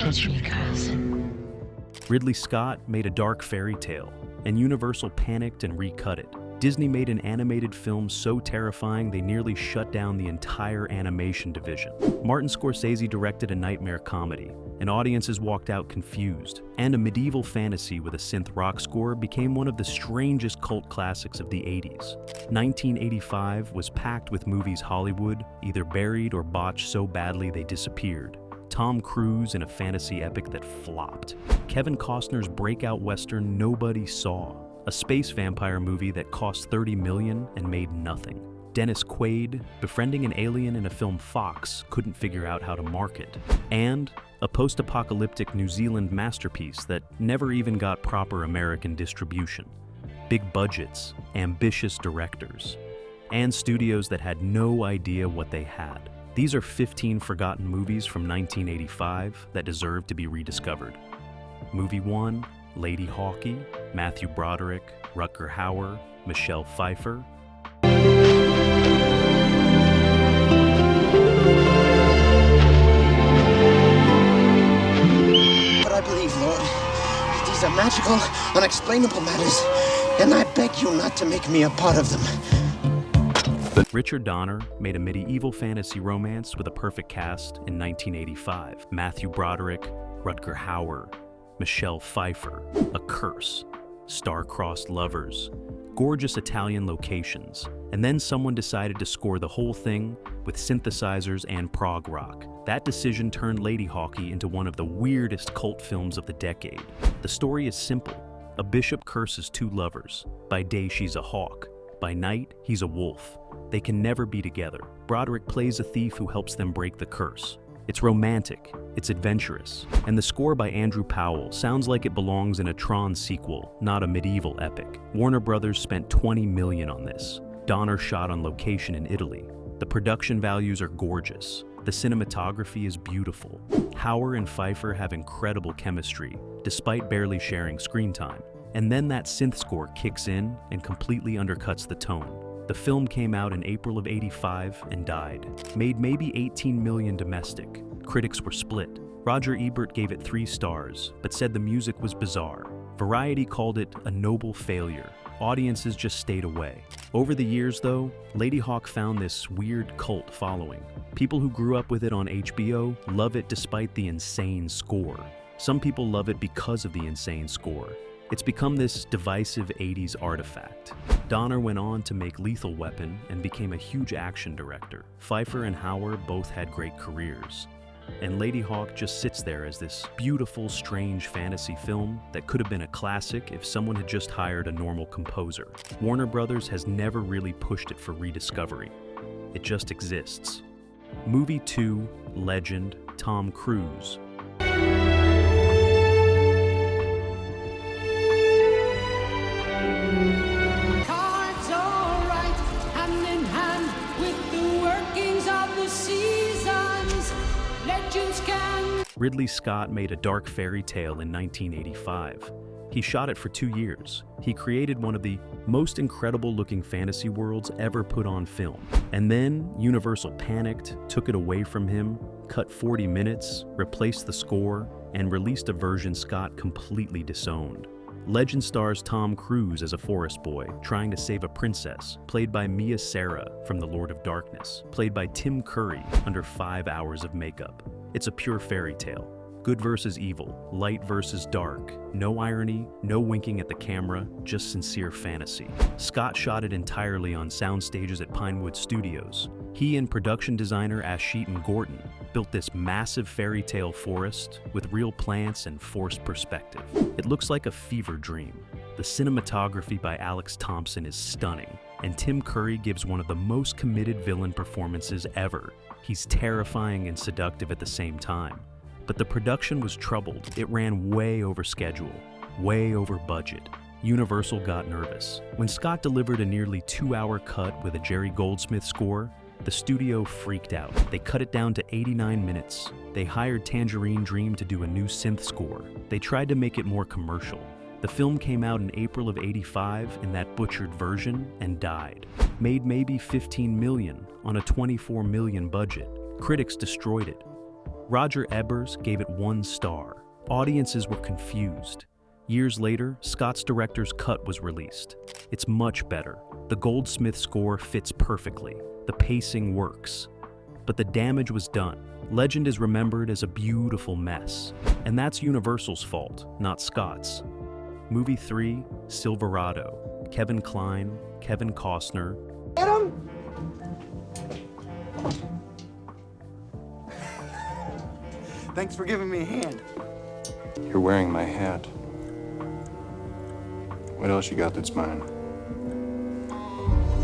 country cousin. Ridley Scott made a dark fairy tale, and Universal panicked and recut it. Disney made an animated film so terrifying they nearly shut down the entire animation division. Martin Scorsese directed a nightmare comedy, and audiences walked out confused. And a medieval fantasy with a synth rock score became one of the strangest cult classics of the 80s. 1985 was packed with movies Hollywood either buried or botched so badly they disappeared. Tom Cruise in a fantasy epic that flopped. Kevin Costner's breakout western nobody saw. A space vampire movie that cost $30 million and made nothing. Dennis Quaid befriending an alien in a film Fox couldn't figure out how to market. And a post-apocalyptic New Zealand masterpiece that never even got proper American distribution. Big budgets, ambitious directors, and studios that had no idea what they had. These are 15 forgotten movies from 1985 that deserve to be rediscovered. Movie 1, Ladyhawke, Matthew Broderick, Rutger Hauer, Michelle Pfeiffer. But I believe, Lord, these are magical, unexplainable matters, and I beg you not to make me a part of them. Richard Donner made a medieval fantasy romance with a perfect cast in 1985. Matthew Broderick, Rutger Hauer, Michelle Pfeiffer, A Curse, star-crossed lovers, gorgeous Italian locations, and then someone decided to score the whole thing with synthesizers and prog rock. That decision turned Ladyhawke into one of the weirdest cult films of the decade. The story is simple. A bishop curses two lovers. By day, she's a hawk. By night, he's a wolf. They can never be together. Broderick plays a thief who helps them break the curse. It's romantic, it's adventurous, and the score by Andrew Powell sounds like it belongs in a Tron sequel, not a medieval epic. Warner Brothers spent $20 million on this. Donner shot on location in Italy. The production values are gorgeous. The cinematography is beautiful. Hauer and Pfeiffer have incredible chemistry, despite barely sharing screen time. And then that synth score kicks in and completely undercuts the tone. The film came out in April of '85 and died. Made maybe 18 million domestic. Critics were split. Roger Ebert gave it 3 stars, but said the music was bizarre. Variety called it a noble failure. Audiences just stayed away. Over the years, though, Ladyhawke found this weird cult following. People who grew up with it on HBO love it despite the insane score. Some people love it because of the insane score. It's become this divisive 80s artifact. Donner went on to make Lethal Weapon and became a huge action director. Pfeiffer and Hauer both had great careers. And Ladyhawke just sits there as this beautiful, strange fantasy film that could have been a classic if someone had just hired a normal composer. Warner Brothers has never really pushed it for rediscovery. It just exists. Movie 2, Legend, Tom Cruise. Ridley Scott made a dark fairy tale in 1985. He shot it for 2 years. He created one of the most incredible looking fantasy worlds ever put on film. And then Universal panicked, took it away from him, cut 40 minutes, replaced the score, and released a version Scott completely disowned. Legend stars Tom Cruise as a forest boy trying to save a princess, played by Mia Sara from The Lord of Darkness, played by Tim Curry under 5 hours of makeup. It's a pure fairy tale. Good versus evil, light versus dark, no irony, no winking at the camera, just sincere fantasy. Scott shot it entirely on sound stages at Pinewood Studios. He and production designer Asheton Gorton built this massive fairy tale forest with real plants and forced perspective. It looks like a fever dream. The cinematography by Alex Thompson is stunning, and Tim Curry gives one of the most committed villain performances ever. He's terrifying and seductive at the same time. But the production was troubled. It ran way over schedule, way over budget. Universal got nervous. When Scott delivered a nearly 2-hour cut with a Jerry Goldsmith score, the studio freaked out. They cut it down to 89 minutes. They hired Tangerine Dream to do a new synth score. They tried to make it more commercial. The film came out in April of '85 in that butchered version and died. Made maybe 15 million on a 24 million budget. Critics destroyed it. Roger Ebers gave it 1 star. Audiences were confused. Years later, Scott's director's cut was released. It's much better. The Goldsmith score fits perfectly. The pacing works. But the damage was done. Legend is remembered as a beautiful mess. And that's Universal's fault, not Scott's. Movie 3, Silverado. Kevin Kline, Kevin Costner. Get him! Thanks for giving me a hand. You're wearing my hat. What else you got that's mine?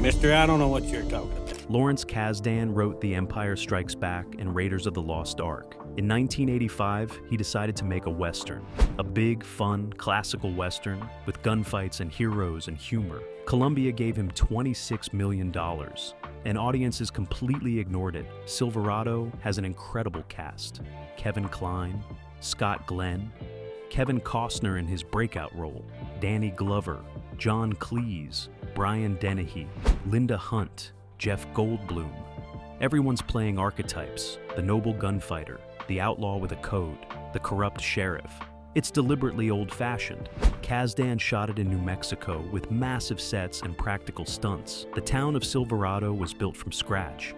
Mister, I don't know what you're talking about. Lawrence Kasdan wrote The Empire Strikes Back and Raiders of the Lost Ark. In 1985, he decided to make a Western. A big, fun, classical Western with gunfights and heroes and humor. Columbia gave him $26 million, and audiences completely ignored it. Silverado has an incredible cast. Kevin Kline, Scott Glenn, Kevin Costner in his breakout role, Danny Glover, John Cleese, Brian Dennehy, Linda Hunt, Jeff Goldblum. Everyone's playing archetypes: the noble gunfighter, the outlaw with a code, the corrupt sheriff. It's deliberately old-fashioned. Kasdan shot it in New Mexico with massive sets and practical stunts. The town of Silverado was built from scratch.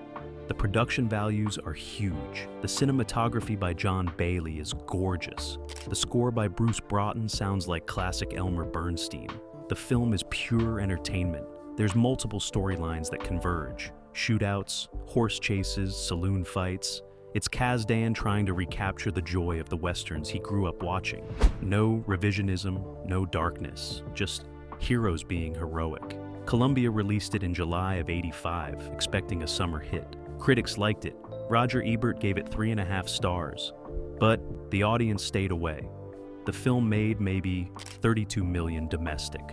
The production values are huge. The cinematography by John Bailey is gorgeous. The score by Bruce Broughton sounds like classic Elmer Bernstein. The film is pure entertainment. There's multiple storylines that converge. Shootouts, horse chases, saloon fights. It's Kasdan trying to recapture the joy of the westerns he grew up watching. No revisionism, no darkness, just heroes being heroic. Columbia released it in July of '85, expecting a summer hit. Critics liked it. Roger Ebert gave it 3.5 stars. But the audience stayed away. The film made maybe $32 million domestic,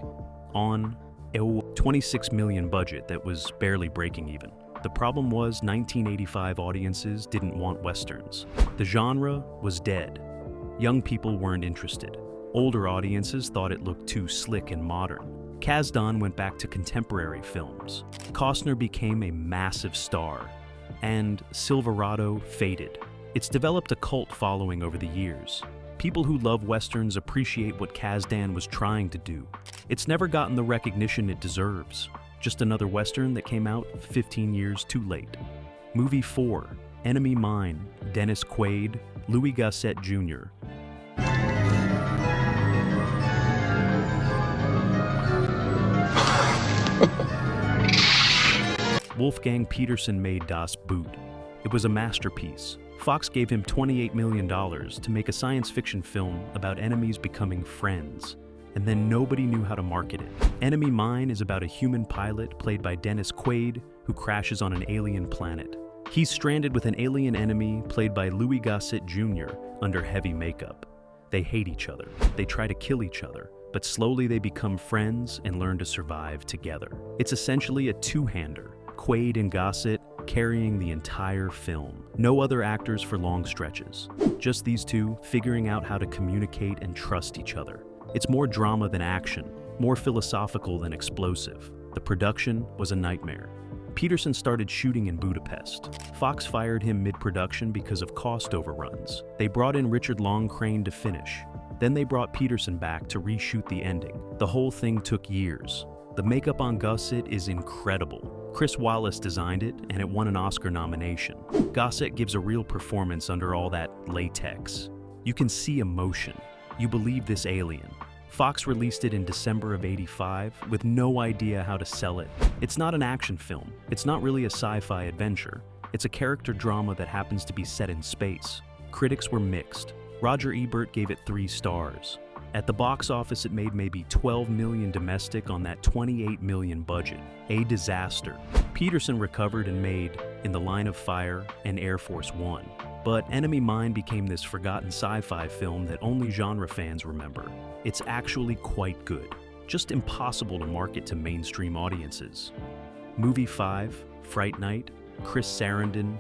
on a $26 million budget that was barely breaking even. The problem was 1985 audiences didn't want westerns. The genre was dead. Young people weren't interested. Older audiences thought it looked too slick and modern. Kasdan went back to contemporary films. Costner became a massive star, and Silverado faded. It's developed a cult following over the years. People who love westerns appreciate what Kasdan was trying to do. It's never gotten the recognition it deserves. Just another western that came out 15 years too late. Movie 4, Enemy Mine, Dennis Quaid, Louis Gossett Jr. Wolfgang Petersen made Das Boot. It was a masterpiece. Fox gave him $28 million to make a science fiction film about enemies becoming friends, and then nobody knew how to market it. Enemy Mine is about a human pilot played by Dennis Quaid who crashes on an alien planet. He's stranded with an alien enemy played by Louis Gossett Jr. under heavy makeup. They hate each other. They try to kill each other, but slowly they become friends and learn to survive together. It's essentially a two-hander, Quaid and Gossett carrying the entire film. No other actors for long stretches. Just these two figuring out how to communicate and trust each other. It's more drama than action, more philosophical than explosive. The production was a nightmare. Petersen started shooting in Budapest. Fox fired him mid-production because of cost overruns. They brought in Richard Longcrane to finish. Then they brought Petersen back to reshoot the ending. The whole thing took years. The makeup on Gossett is incredible. Chris Wallace designed it, and it won an Oscar nomination. Gossett gives a real performance under all that latex. You can see emotion. You believe this alien. Fox released it in December of '85 with no idea how to sell it. It's not an action film. It's not really a sci-fi adventure. It's a character drama that happens to be set in space. Critics were mixed. Roger Ebert gave it 3 stars. At the box office, it made maybe $12 million domestic on that $28 million budget. A disaster. Petersen recovered and made In the Line of Fire and Air Force One. But Enemy Mine became this forgotten sci-fi film that only genre fans remember. It's actually quite good, just impossible to market to mainstream audiences. Movie 5, Fright Night, Chris Sarandon.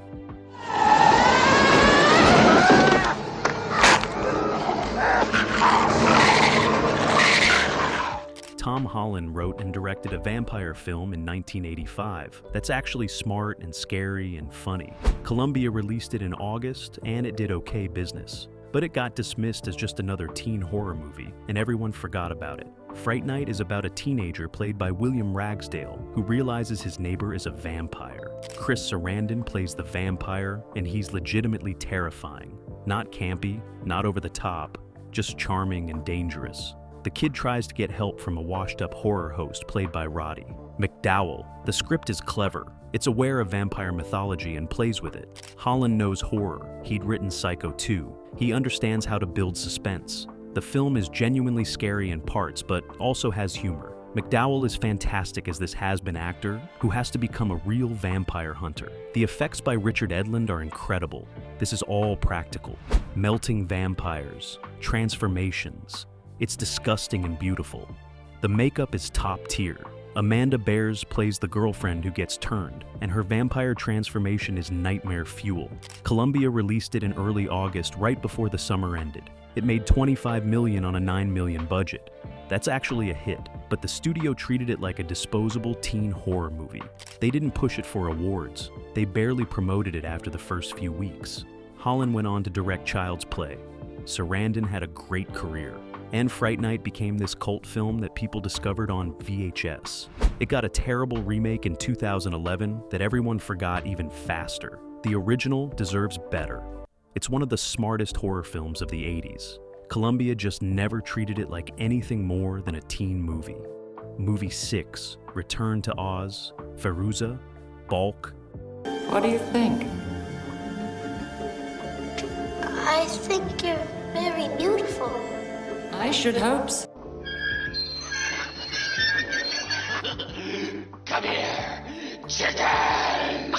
Tom Holland wrote and directed a vampire film in 1985 that's actually smart and scary and funny. Columbia released it in August, and it did okay business. But it got dismissed as just another teen horror movie, and everyone forgot about it. Fright Night is about a teenager played by William Ragsdale, who realizes his neighbor is a vampire. Chris Sarandon plays the vampire, and he's legitimately terrifying. Not campy, not over the top, just charming and dangerous. The kid tries to get help from a washed-up horror host played by Roddy McDowell. The script is clever. It's aware of vampire mythology and plays with it. Holland knows horror. He'd written Psycho 2. He understands how to build suspense. The film is genuinely scary in parts, but also has humor. McDowell is fantastic as this has-been actor who has to become a real vampire hunter. The effects by Richard Edlund are incredible. This is all practical. Melting vampires, transformations. It's disgusting and beautiful. The makeup is top tier. Amanda Bears plays the girlfriend who gets turned, and her vampire transformation is nightmare fuel. Columbia released it in early August, right before the summer ended. It made $25 million on a $9 million budget. That's actually a hit, but the studio treated it like a disposable teen horror movie. They didn't push it for awards. They barely promoted it after the first few weeks. Holland went on to direct Child's Play. Sarandon had a great career. And Fright Night became this cult film that people discovered on VHS. It got a terrible remake in 2011 that everyone forgot even faster. The original deserves better. It's one of the smartest horror films of the 80s. Columbia just never treated it like anything more than a teen movie. Movie 6, Return to Oz, Fairuza, Balk. What do you think? I think you're very beautiful. I should hope so. Come here, chicken!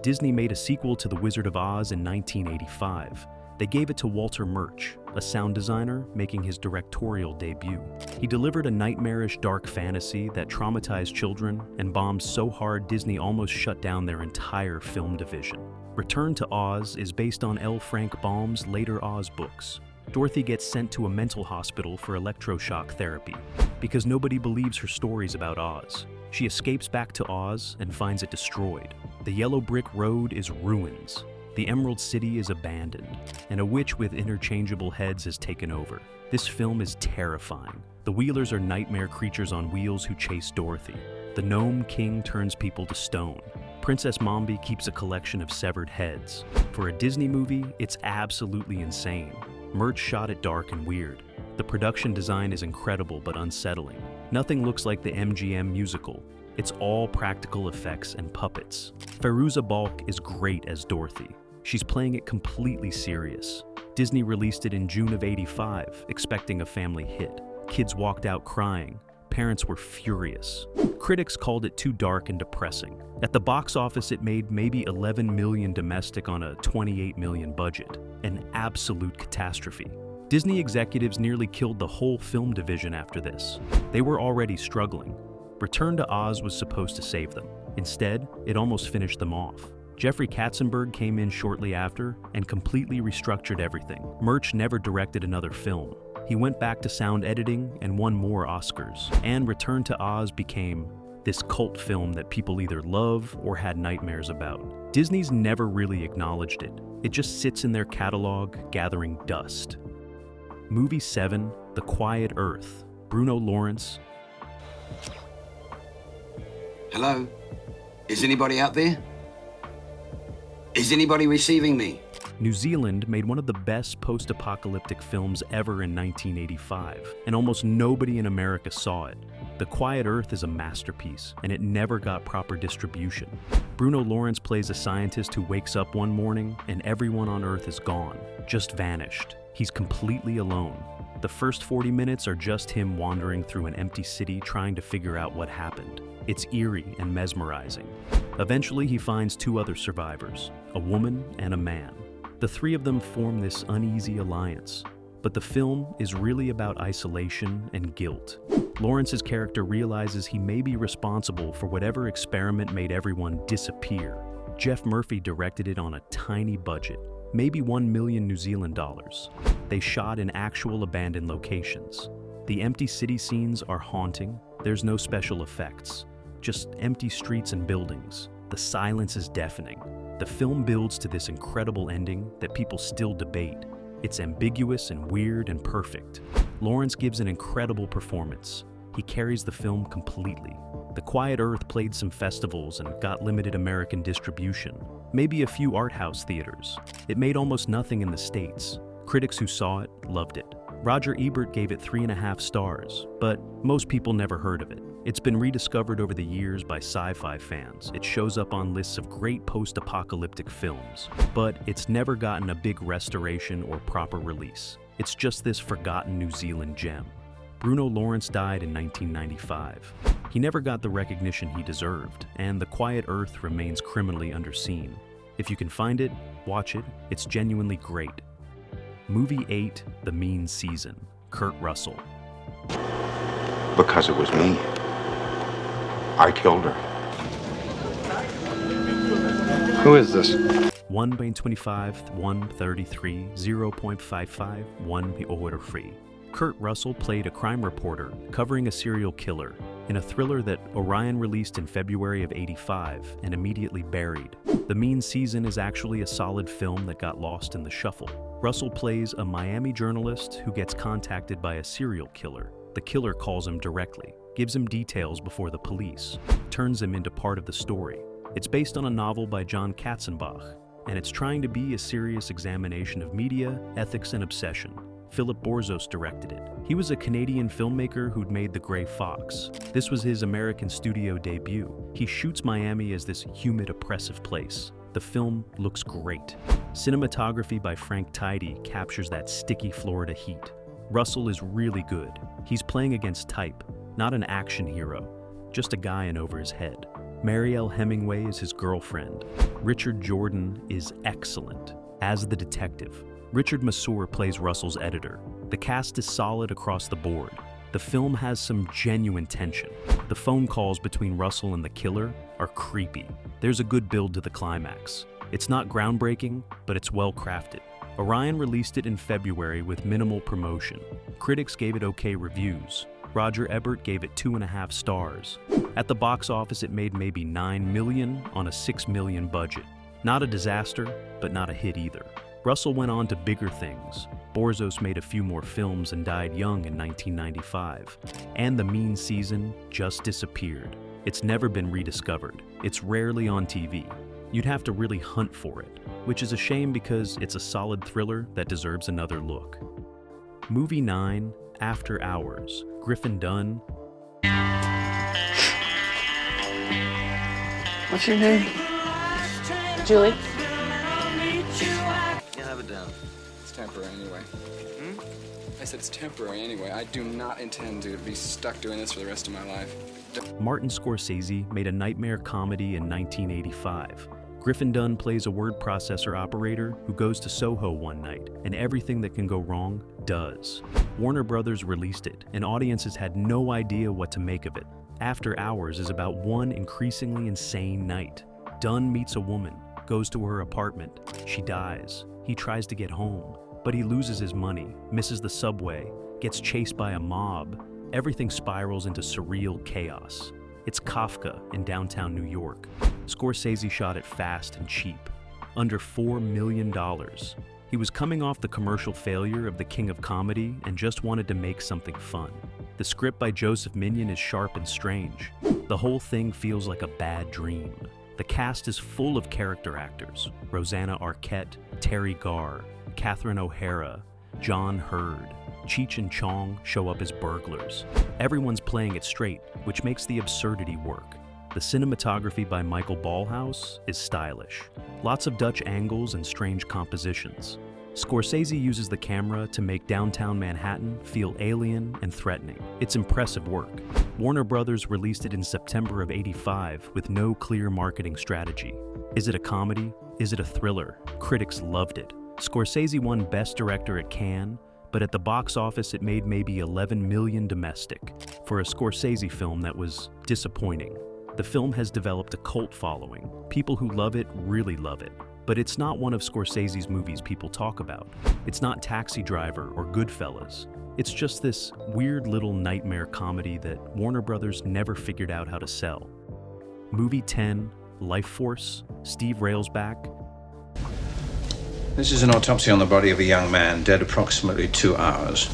Disney made a sequel to The Wizard of Oz in 1985. They gave it to Walter Murch, a sound designer making his directorial debut. He delivered a nightmarish dark fantasy that traumatized children and bombed so hard Disney almost shut down their entire film division. Return to Oz is based on L. Frank Baum's later Oz books. Dorothy gets sent to a mental hospital for electroshock therapy because nobody believes her stories about Oz. She escapes back to Oz and finds it destroyed. The yellow brick road is ruins. The Emerald City is abandoned, and a witch with interchangeable heads has taken over. This film is terrifying. The Wheelers are nightmare creatures on wheels who chase Dorothy. The Gnome King turns people to stone. Princess Mombi keeps a collection of severed heads. For a Disney movie, it's absolutely insane. Murch shot it dark and weird. The production design is incredible but unsettling. Nothing looks like the MGM musical. It's all practical effects and puppets. Fairuza Balk is great as Dorothy. She's playing it completely serious. Disney released it in June of '85, expecting a family hit. Kids walked out crying. Parents were furious. Critics called it too dark and depressing. At the box office, it made maybe $11 million domestic on a $28 million budget. An absolute catastrophe. Disney executives nearly killed the whole film division after this. They were already struggling. Return to Oz was supposed to save them. Instead, it almost finished them off. Jeffrey Katzenberg came in shortly after and completely restructured everything. Murch never directed another film. He went back to sound editing and won more Oscars. And Return to Oz became this cult film that people either love or had nightmares about. Disney's never really acknowledged it. It just sits in their catalog, gathering dust. Movie 7, The Quiet Earth, Bruno Lawrence. Hello? Is anybody out there? Is anybody receiving me? New Zealand made one of the best post-apocalyptic films ever in 1985, and almost nobody in America saw it. The Quiet Earth is a masterpiece, and it never got proper distribution. Bruno Lawrence plays a scientist who wakes up one morning and everyone on Earth is gone, just vanished. He's completely alone. The first 40 minutes are just him wandering through an empty city trying to figure out what happened. It's eerie and mesmerizing. Eventually, he finds two other survivors, a woman and a man. The three of them form this uneasy alliance, but the film is really about isolation and guilt. Lawrence's character realizes he may be responsible for whatever experiment made everyone disappear. Jeff Murphy directed it on a tiny budget, maybe $1 million New Zealand dollars. They shot in actual abandoned locations. The empty city scenes are haunting. There's no special effects, just empty streets and buildings. The silence is deafening. The film builds to this incredible ending that people still debate. It's ambiguous and weird and perfect. Lawrence gives an incredible performance. He carries the film completely. The Quiet Earth played some festivals and got limited American distribution, maybe a few art house theaters. It made almost nothing in the States. Critics who saw it loved it. Roger Ebert gave it 3.5 stars, but most people never heard of it. It's been rediscovered over the years by sci-fi fans. It shows up on lists of great post-apocalyptic films, but it's never gotten a big restoration or proper release. It's just this forgotten New Zealand gem. Bruno Lawrence died in 1995. He never got the recognition he deserved, and The Quiet Earth remains criminally underseen. If you can find it, watch it. It's genuinely great. Movie 8, The Mean Season, Kurt Russell. Because it was me. I killed her. Who is this? 1.25, 133, 0.55, 1 order free. Kurt Russell played a crime reporter covering a serial killer in a thriller that Orion released in February of '85 and immediately buried. The Mean Season is actually a solid film that got lost in the shuffle. Russell plays a Miami journalist who gets contacted by a serial killer. The killer calls him directly, gives him details before the police, turns him into part of the story. It's based on a novel by John Katzenbach, and it's trying to be a serious examination of media, ethics, and obsession. Philip Borzos directed it. He was a Canadian filmmaker who'd made The Grey Fox. This was his American studio debut. He shoots Miami as this humid, oppressive place. The film looks great. Cinematography by Frank Tidy captures that sticky Florida heat. Russell is really good. He's playing against type, not an action hero, just a guy in over his head. Marielle Hemingway is his girlfriend. Richard Jordan is excellent as the detective. Richard Masur plays Russell's editor. The cast is solid across the board. The film has some genuine tension. The phone calls between Russell and the killer are creepy. There's a good build to the climax. It's not groundbreaking, but it's well crafted. Orion released it in February with minimal promotion. Critics gave it okay reviews. Roger Ebert gave it 2.5 stars. At the box office, it made maybe $9 million on a $6 million budget. Not a disaster, but not a hit either. Russell went on to bigger things. Borzos made a few more films and died young in 1995. And The Mean Season just disappeared. It's never been rediscovered. It's rarely on TV. You'd have to really hunt for it, which is a shame because it's a solid thriller that deserves another look. Movie 9, After Hours, Griffin Dunne. What's your name? Julie. Yeah, have it down. It's temporary anyway. I said it's temporary anyway. I do not intend to be stuck doing this for the rest of my life. Martin Scorsese made a nightmare comedy in 1985. Griffin Dunne plays a word processor operator who goes to Soho one night, and everything that can go wrong does. Warner Brothers released it, and audiences had no idea what to make of it. After Hours is about one increasingly insane night. Dunne meets a woman, goes to her apartment. She dies. He tries to get home, but he loses his money, misses the subway, gets chased by a mob. Everything spirals into surreal chaos. It's Kafka in downtown New York. Scorsese shot it fast and cheap, under $4 million. He was coming off the commercial failure of The King of Comedy and just wanted to make something fun. The script by Joseph Minion is sharp and strange. The whole thing feels like a bad dream. The cast is full of character actors: Rosanna Arquette, Terry Garr, Catherine O'Hara, John Hurd. Cheech and Chong show up as burglars. Everyone's playing it straight, which makes the absurdity work. The cinematography by Michael Ballhaus is stylish. Lots of Dutch angles and strange compositions. Scorsese uses the camera to make downtown Manhattan feel alien and threatening. It's impressive work. Warner Brothers released it in September of '85 with no clear marketing strategy. Is it a comedy? Is it a thriller? Critics loved it. Scorsese won Best Director at Cannes, but at the box office it made maybe $11 million domestic for a Scorsese film that was disappointing. The film has developed a cult following. People who love it really love it. But it's not one of Scorsese's movies people talk about. It's not Taxi Driver or Goodfellas. It's just this weird little nightmare comedy that Warner Brothers never figured out how to sell. Movie 10, Lifeforce, Steve Railsback. This is an autopsy on the body of a young man, dead approximately 2 hours.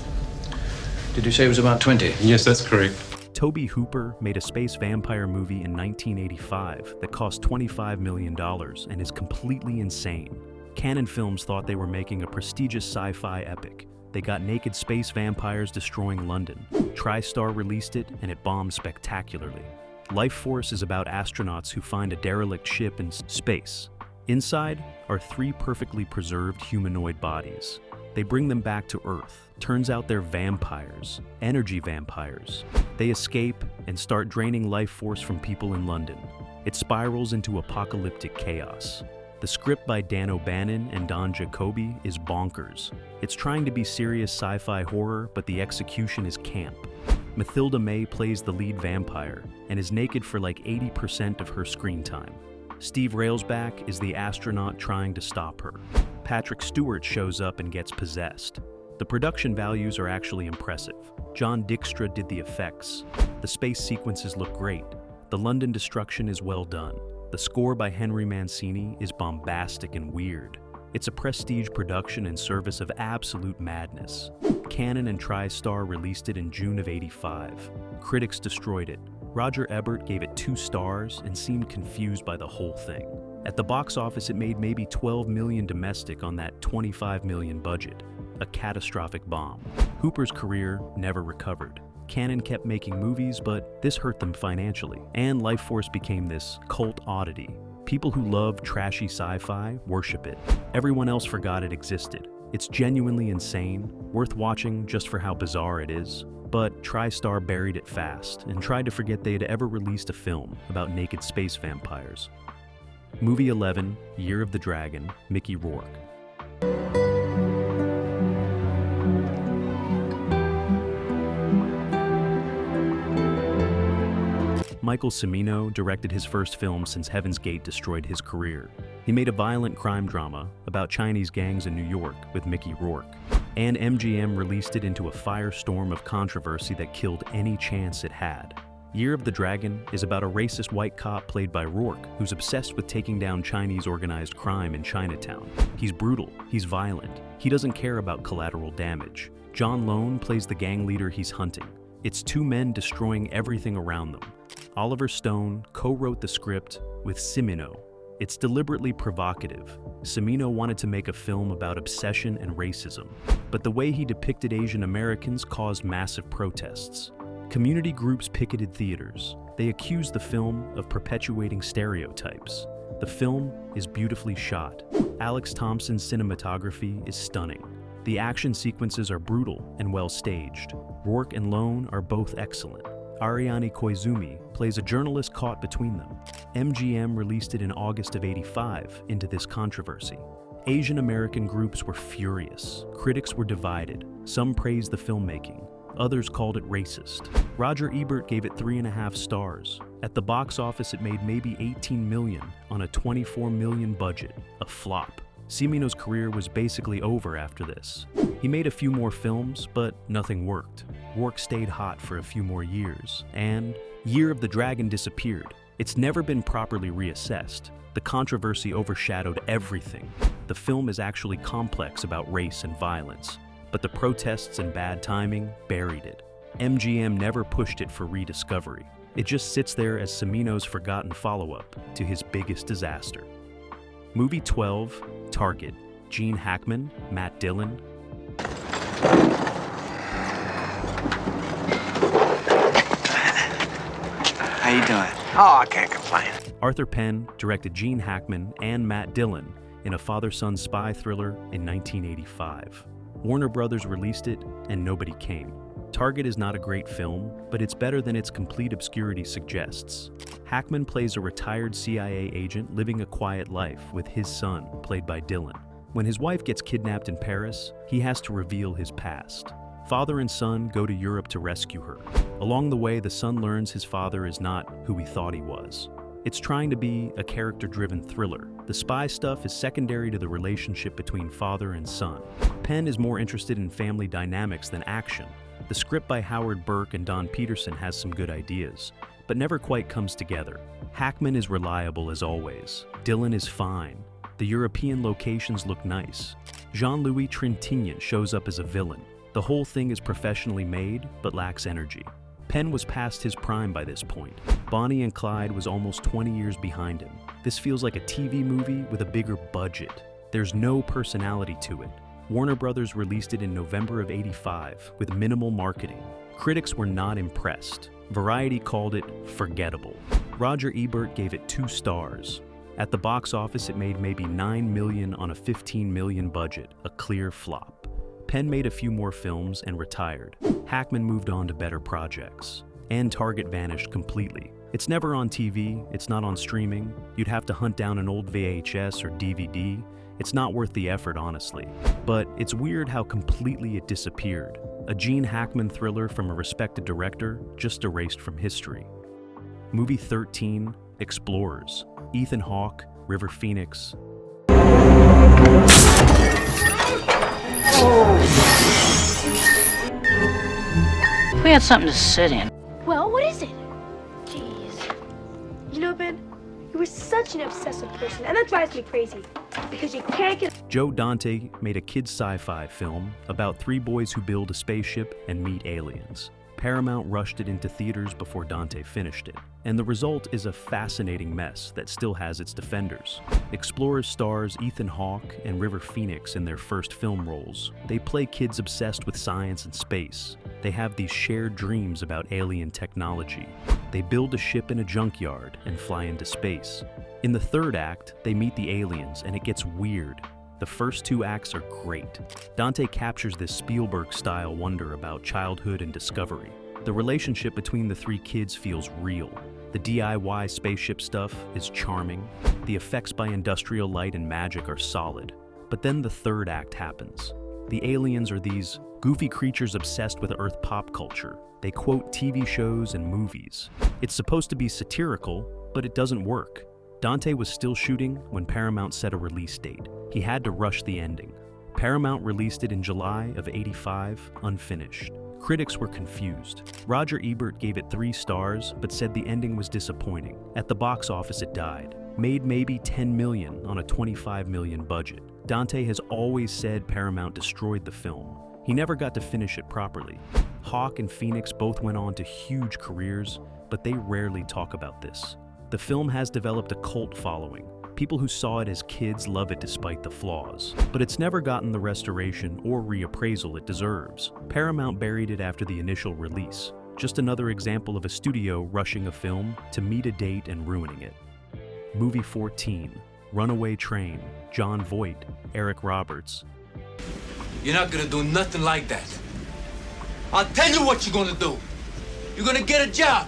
Did you say he was about 20? Yes, that's correct. Tobe Hooper made a space vampire movie in 1985 that cost $25 million and is completely insane. Cannon Films thought they were making a prestigious sci-fi epic. They got naked space vampires destroying London. TriStar released it, and it bombed spectacularly. Lifeforce is about astronauts who find a derelict ship in space. Inside are 3 perfectly preserved humanoid bodies. They bring them back to Earth. Turns out they're vampires, energy vampires. They escape and start draining life force from people in London. It spirals into apocalyptic chaos. The script by Dan O'Bannon and Don Jacoby is bonkers. It's trying to be serious sci-fi horror, but the execution is camp. Mathilda May plays the lead vampire and is naked for like 80% of her screen time. Steve Railsback is the astronaut trying to stop her. Patrick Stewart shows up and gets possessed. The production values are actually impressive. John Dykstra did the effects. The space sequences look great. The London destruction is well done. The score by Henry Mancini is bombastic and weird. It's a prestige production in service of absolute madness. Cannon and TriStar released it in June of '85. Critics destroyed it. Roger Ebert gave it 2 stars and seemed confused by the whole thing. At the box office, it made maybe $12 million domestic on that $25 million budget. A catastrophic bomb. Hooper's career never recovered. Cannon kept making movies, but this hurt them financially, and Lifeforce became this cult oddity. People who love trashy sci-fi worship it. Everyone else forgot it existed. It's genuinely insane, worth watching just for how bizarre it is. But TriStar buried it fast and tried to forget they had ever released a film about naked space vampires. Movie 11, Year of the Dragon, Mickey Rourke. Michael Cimino directed his first film since Heaven's Gate destroyed his career. He made a violent crime drama about Chinese gangs in New York with Mickey Rourke. And MGM released it into a firestorm of controversy that killed any chance it had. Year of the Dragon is about a racist white cop played by Rourke who's obsessed with taking down Chinese organized crime in Chinatown. He's brutal, he's violent, he doesn't care about collateral damage. John Lone plays the gang leader he's hunting. It's 2 men destroying everything around them. Oliver Stone co-wrote the script with Cimino. It's deliberately provocative. Cimino wanted to make a film about obsession and racism, but the way he depicted Asian Americans caused massive protests. Community groups picketed theaters. They accused the film of perpetuating stereotypes. The film is beautifully shot. Alex Thompson's cinematography is stunning. The action sequences are brutal and well staged. Rourke and Lone are both excellent. Ariane Koizumi plays a journalist caught between them. MGM released it in August of '85 into this controversy. Asian American groups were furious. Critics were divided. Some praised the filmmaking. Others called it racist. Roger Ebert gave it 3.5 stars. At the box office, it made maybe $18 million on a $24 million budget, a flop. Cimino's career was basically over after this. He made a few more films, but nothing worked. Rourke stayed hot for a few more years, and Year of the Dragon disappeared. It's never been properly reassessed. The controversy overshadowed everything. The film is actually complex about race and violence, but the protests and bad timing buried it. MGM never pushed it for rediscovery. It just sits there as Cimino's forgotten follow-up to his biggest disaster. Movie 12, Target, Gene Hackman, Matt Dillon. How you doing? Oh, I can't complain. Arthur Penn directed Gene Hackman and Matt Dillon in a father-son spy thriller in 1985. Warner Brothers released it, and nobody came. Target is not a great film, but it's better than its complete obscurity suggests. Hackman plays a retired CIA agent living a quiet life with his son, played by Dillon. When his wife gets kidnapped in Paris, he has to reveal his past. Father and son go to Europe to rescue her. Along the way, the son learns his father is not who he thought he was. It's trying to be a character-driven thriller. The spy stuff is secondary to the relationship between father and son. Penn is more interested in family dynamics than action. The script by Howard Burke and Don Peterson has some good ideas, but never quite comes together. Hackman is reliable as always. Dylan is fine. The European locations look nice. Jean-Louis Trintignant shows up as a villain. The whole thing is professionally made, but lacks energy. Penn was past his prime by this point. Bonnie and Clyde was almost 20 years behind him. This feels like a TV movie with a bigger budget. There's no personality to it. Warner Brothers released it in November of '85 with minimal marketing. Critics were not impressed. Variety called it forgettable. Roger Ebert gave it 2 stars. At the box office, it made maybe $9 million on a $15 million budget, a clear flop. Penn made a few more films and retired. Hackman moved on to better projects. And Target vanished completely. It's never on TV, it's not on streaming. You'd have to hunt down an old VHS or DVD. It's not worth the effort, honestly. But it's weird how completely it disappeared. A Gene Hackman thriller from a respected director just erased from history. Movie 13, Explorers. Ethan Hawke, River Phoenix. We had something to sit in. Well, what is it? Jeez. You know, Ben, you were such an obsessive person, and that drives me crazy. Because you can't get... Joe Dante made a kids' sci-fi film about 3 boys who build a spaceship and meet aliens. Paramount rushed it into theaters before Dante finished it, and the result is a fascinating mess that still has its defenders. Explorers stars Ethan Hawke and River Phoenix in their first film roles. They play kids obsessed with science and space. They have these shared dreams about alien technology. They build a ship in a junkyard and fly into space. In the 3rd act, they meet the aliens, and it gets weird. The first 2 acts are great. Dante captures this Spielberg-style wonder about childhood and discovery. The relationship between the 3 kids feels real. The DIY spaceship stuff is charming. The effects by industrial light and magic are solid. But then the 3rd act happens. The aliens are these goofy creatures obsessed with Earth pop culture. They quote TV shows and movies. It's supposed to be satirical, but it doesn't work. Dante was still shooting when Paramount set a release date. He had to rush the ending. Paramount released it in July of '85, unfinished. Critics were confused. Roger Ebert gave it 3 stars, but said the ending was disappointing. At the box office, it died. Made maybe $10 million on a $25 million budget. Dante has always said Paramount destroyed the film. He never got to finish it properly. Hawke and Phoenix both went on to huge careers, but they rarely talk about this. The film has developed a cult following. People who saw it as kids love it despite the flaws. But it's never gotten the restoration or reappraisal it deserves. Paramount buried it after the initial release. Just another example of a studio rushing a film to meet a date and ruining it. Movie 14, Runaway Train, Jon Voight, Eric Roberts. You're not gonna do nothing like that. I'll tell you what you're gonna do. You're gonna get a job.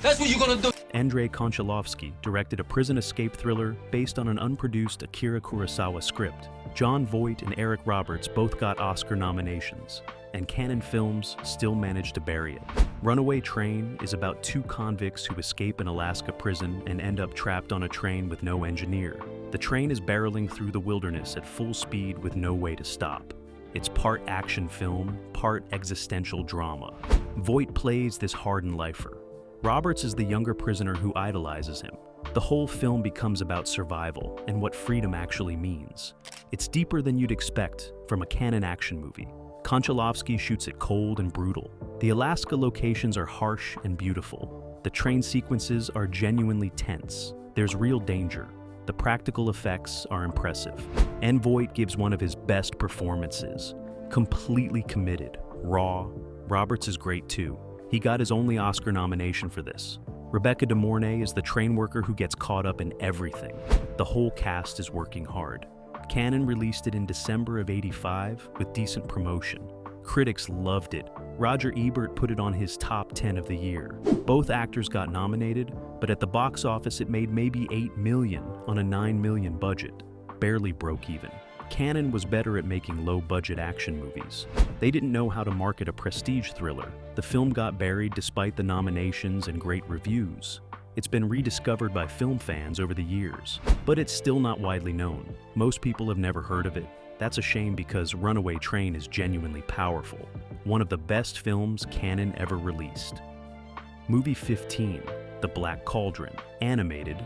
That's what you're gonna do. Andrei Konchalovsky directed a prison escape thriller based on an unproduced Akira Kurosawa script. Jon Voight and Eric Roberts both got Oscar nominations, and Cannon Films still managed to bury it. Runaway Train is about 2 convicts who escape an Alaska prison and end up trapped on a train with no engineer. The train is barreling through the wilderness at full speed with no way to stop. It's part action film, part existential drama. Voight plays this hardened lifer. Roberts is the younger prisoner who idolizes him. The whole film becomes about survival and what freedom actually means. It's deeper than you'd expect from a Cannon action movie. Konchalovsky shoots it cold and brutal. The Alaska locations are harsh and beautiful. The train sequences are genuinely tense. There's real danger. The practical effects are impressive. And Voight gives one of his best performances. Completely committed, raw. Roberts is great too. He got his only Oscar nomination for this. Rebecca De Mornay is the train worker who gets caught up in everything. The whole cast is working hard. Cannon released it in December of '85 with decent promotion. Critics loved it. Roger Ebert put it on his top 10 of the year. Both actors got nominated, but at the box office it made maybe $8 million on a $9 million budget. Barely broke even. Cannon was better at making low-budget action movies. They didn't know how to market a prestige thriller. The film got buried despite the nominations and great reviews. It's been rediscovered by film fans over the years, but it's still not widely known. Most people have never heard of it. That's a shame because Runaway Train is genuinely powerful, one of the best films canon ever released. Movie 15, The Black Cauldron, animated.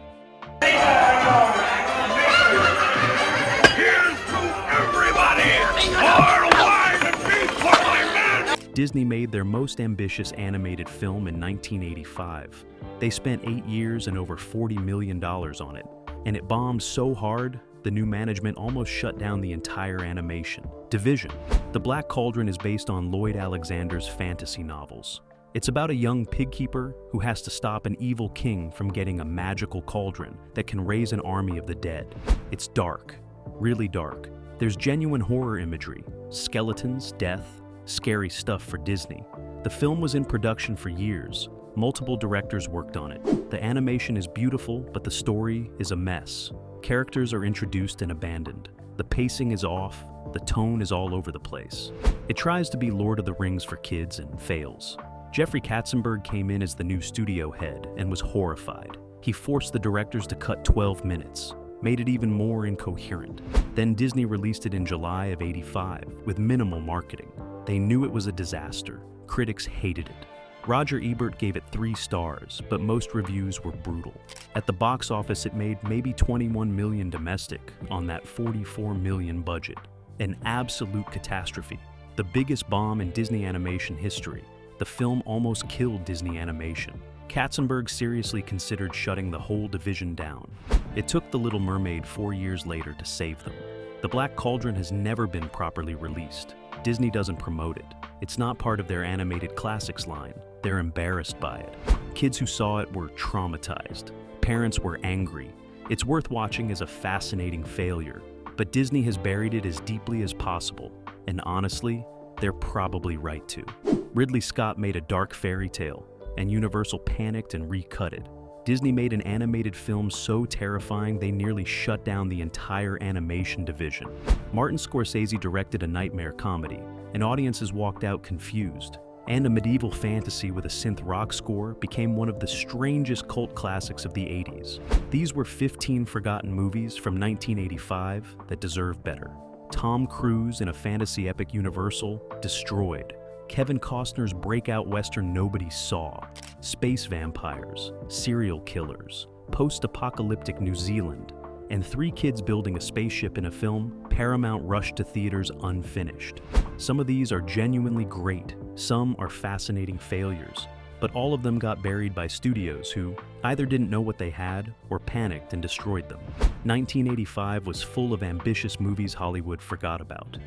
Disney made their most ambitious animated film in 1985. They spent 8 years and over $40 million on it, and it bombed so hard, the new management almost shut down the entire animation division. The Black Cauldron is based on Lloyd Alexander's fantasy novels. It's about a young pig keeper who has to stop an evil king from getting a magical cauldron that can raise an army of the dead. It's dark, really dark. There's genuine horror imagery, skeletons, death, scary stuff for Disney. The film was in production for years. Multiple directors worked on it. The animation is beautiful, but the story is a mess. Characters are introduced and abandoned. The pacing is off. The tone is all over the place. It tries to be Lord of the Rings for kids and fails. Jeffrey Katzenberg came in as the new studio head and was horrified. He forced the directors to cut 12 minutes, made it even more incoherent. Then Disney released it in July of '85 with minimal marketing. They knew it was a disaster. Critics hated it. Roger Ebert gave it 3 stars, but most reviews were brutal. At the box office, it made maybe $21 million domestic on that $44 million budget. An absolute catastrophe. The biggest bomb in Disney animation history. The film almost killed Disney animation. Katzenberg seriously considered shutting the whole division down. It took The Little Mermaid 4 years later to save them. The Black Cauldron has never been properly released. Disney doesn't promote it. It's not part of their animated classics line. They're embarrassed by it. Kids who saw it were traumatized. Parents were angry. It's worth watching as a fascinating failure, but Disney has buried it as deeply as possible, and honestly, they're probably right to. Ridley Scott made a dark fairy tale, and Universal panicked and recut it. Disney made an animated film so terrifying they nearly shut down the entire animation division. Martin Scorsese directed a nightmare comedy, and audiences walked out confused. And a medieval fantasy with a synth rock score became one of the strangest cult classics of the 80s. These were 15 forgotten movies from 1985 that deserve better. Tom Cruise in a fantasy epic Universal, destroyed. Kevin Costner's breakout western nobody saw. Space vampires, serial killers, post-apocalyptic New Zealand, and 3 kids building a spaceship in a film Paramount rushed to theaters unfinished. Some of these are genuinely great, some are fascinating failures, but all of them got buried by studios who either didn't know what they had or panicked and destroyed them. 1985 was full of ambitious movies Hollywood forgot about,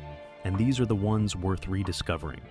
and these are the ones worth rediscovering.